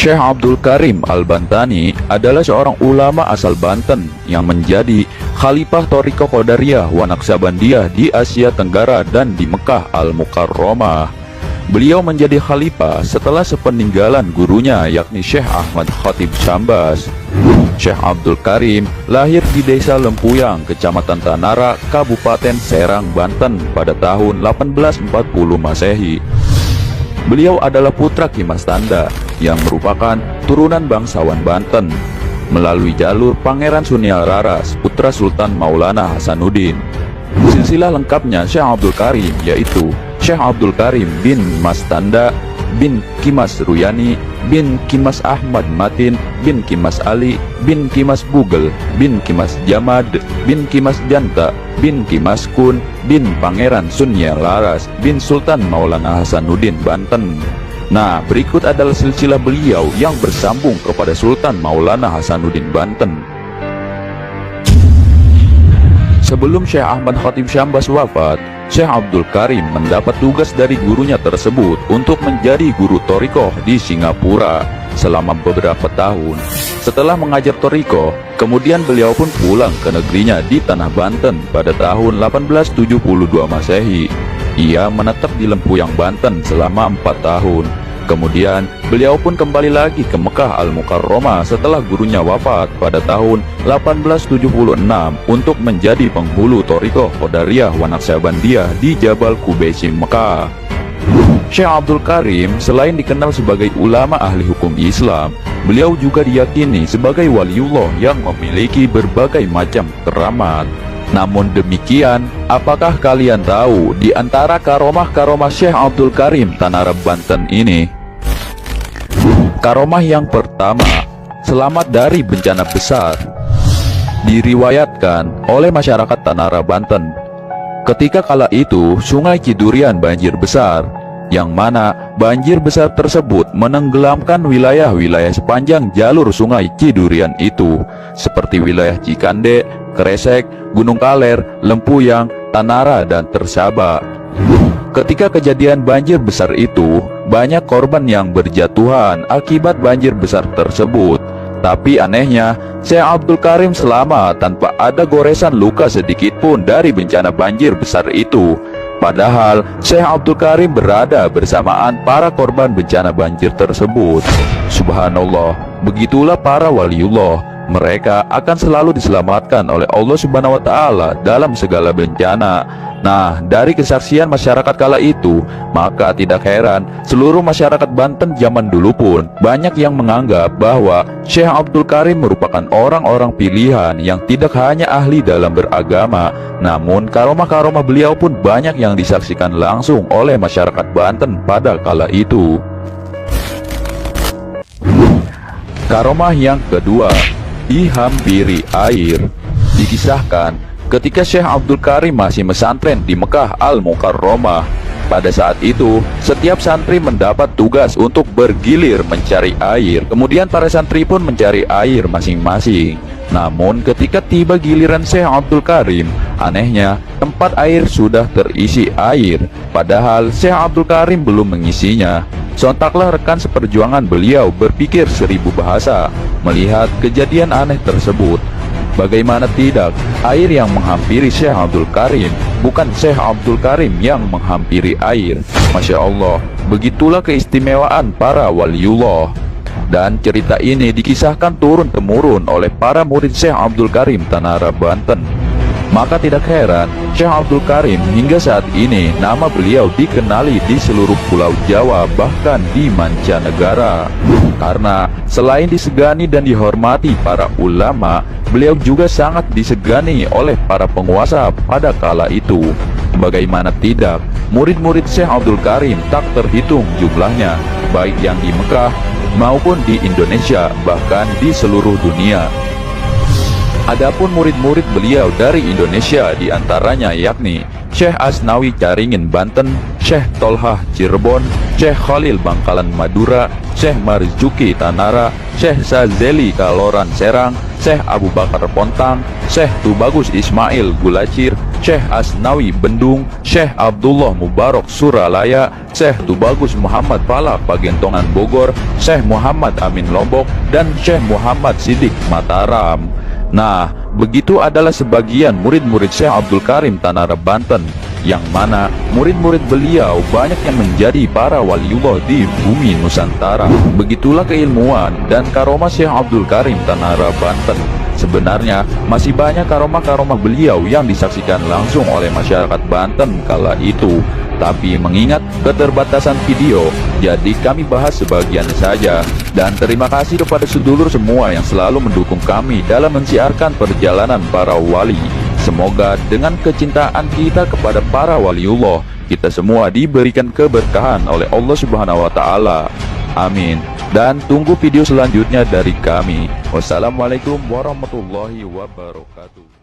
Syekh Abdul Karim Al-Bantani adalah seorang ulama asal Banten yang menjadi Khalifah Thariqah Qadariyah wa Naqsabandiyah di Asia Tenggara dan di Mekah Al-Mukarramah. Beliau menjadi khalifah setelah sepeninggalan gurunya yakni Syekh Ahmad Khatib Syambas. Syekh Abdul Karim lahir di Desa Lempuyang, Kecamatan Tanara, Kabupaten Serang, Banten pada tahun 1840 Masehi. Beliau adalah putra Ki Mas Tanda yang merupakan turunan bangsawan Banten melalui jalur Pangeran Sunial Raras, putra Sultan Maulana Hasanuddin. Silsilah lengkapnya Syekh Abdul Karim yaitu Syekh Abdul Karim bin Mas Tanda bin Ki Mas Ruyani bin Ki Mas Ahmad Matin bin Ki Mas Ali bin Ki Mas Bugel bin Ki Mas Jamad bin Ki Mas Janta bin Ki Mas Kun bin Pangeran Sunial Laras bin Sultan Maulana Hasanuddin Banten. Nah, berikut adalah silsilah beliau yang bersambung kepada Sultan Maulana Hasanuddin Banten. Sebelum Syekh Ahmad Khatib Syambas wafat, Syekh Abdul Karim mendapat tugas dari gurunya tersebut untuk menjadi guru thariqah di Singapura selama beberapa tahun. Setelah mengajar thariqah, kemudian beliau pun pulang ke negerinya di Tanah Banten pada tahun 1872 Masehi. Ia menetap di Lempuyang, Banten selama 4 tahun. Kemudian beliau pun kembali lagi ke Mekah Al-Mukarramah setelah gurunya wafat pada tahun 1876 untuk menjadi penghulu thariqah Qadariyah wa Naqsabandiyah di Jabal Qubaisi, Mekah. Syekh Abdul Karim selain dikenal sebagai ulama ahli hukum Islam, beliau juga diyakini sebagai waliullah yang memiliki berbagai macam keramat. Namun demikian, apakah kalian tahu di antara karomah-karomah Syekh Abdul Karim Tanara Banten ini? Karomah yang pertama, selamat dari bencana besar. Diriwayatkan oleh masyarakat Tanara Banten, ketika kala itu Sungai Cidurian banjir besar, yang mana banjir besar tersebut menenggelamkan wilayah-wilayah sepanjang jalur Sungai Cidurian itu, seperti wilayah Cikande, Kresek, Gunung Kaler, Lempuyang, Tanara, dan Tersaba. Ketika kejadian banjir besar itu, banyak korban yang berjatuhan akibat banjir besar tersebut. Tapi anehnya, Syekh Abdul Karim selamat tanpa ada goresan luka sedikit pun dari bencana banjir besar itu. Padahal Syekh Abdul Karim berada bersamaan para korban bencana banjir tersebut. Subhanallah, begitulah para waliullah. Mereka akan selalu diselamatkan oleh Allah Subhanahu wa Ta'ala dalam segala bencana. Nah, dari kesaksian masyarakat kala itu, maka tidak heran seluruh masyarakat Banten zaman dulu pun banyak yang menganggap bahwa Syekh Abdul Karim merupakan orang-orang pilihan yang tidak hanya ahli dalam beragama, namun karomah-karomah beliau pun banyak yang disaksikan langsung oleh masyarakat Banten pada kala itu. Karomah yang kedua, dihampiri air. Dikisahkan ketika Syekh Abdul Karim masih mesantren di Mekah Al-Mukarramah, pada saat itu setiap santri mendapat tugas untuk bergilir mencari air. Kemudian para santri pun mencari air masing-masing. Namun ketika tiba giliran Syekh Abdul Karim, anehnya tempat air sudah terisi air, padahal Syekh Abdul Karim belum mengisinya. Sontaklah rekan seperjuangan beliau berpikir 1000 bahasa melihat kejadian aneh tersebut. Bagaimana tidak, air yang menghampiri Syekh Abdul Karim, bukan Syekh Abdul Karim yang menghampiri air. Masya Allah, begitulah keistimewaan para waliullah. Dan cerita ini dikisahkan turun-temurun oleh para murid Syekh Abdul Karim Tanara Banten. Maka tidak heran, Syekh Abdul Karim hingga saat ini nama beliau dikenali di seluruh pulau Jawa, bahkan di mancanegara. Karena selain disegani dan dihormati para ulama, beliau juga sangat disegani oleh para penguasa pada kala itu. Bagaimana tidak, murid-murid Syekh Abdul Karim tak terhitung jumlahnya, baik yang di Mekah maupun di Indonesia, bahkan di seluruh dunia. Adapun murid-murid beliau dari Indonesia diantaranya yakni Syekh Asnawi Caringin Banten, Syekh Tolhah Cirebon, Syekh Khalil Bangkalan Madura, Syekh Marzuki Tanara, Syekh Sazeli Kaloran Serang, Syekh Abu Bakar Pontang, Syekh Tubagus Ismail Gulacir, Syekh Asnawi Bendung, Syekh Abdullah Mubarak Suralaya, Syekh Tubagus Muhammad Pala Pagentongan Bogor, Syekh Muhammad Amin Lombok, dan Syekh Muhammad Sidik Mataram. Nah, begitu adalah sebagian murid-murid Syekh Abdul Karim Tanara Banten, yang mana murid-murid beliau banyak yang menjadi para waliullah di bumi Nusantara. Begitulah keilmuan dan karomah Syekh Abdul Karim Tanara Banten. Sebenarnya masih banyak karomah-karomah beliau yang disaksikan langsung oleh masyarakat Banten kala itu. Tapi mengingat keterbatasan video, jadi kami bahas sebagian saja. Dan terima kasih kepada sedulur semua yang selalu mendukung kami dalam mensiarkan perjalanan para wali. Semoga dengan kecintaan kita kepada para waliullah, kita semua diberikan keberkahan oleh Allah Subhanahu wa Ta'ala. Amin. Dan tunggu video selanjutnya dari kami. Wassalamualaikum warahmatullahi wabarakatuh.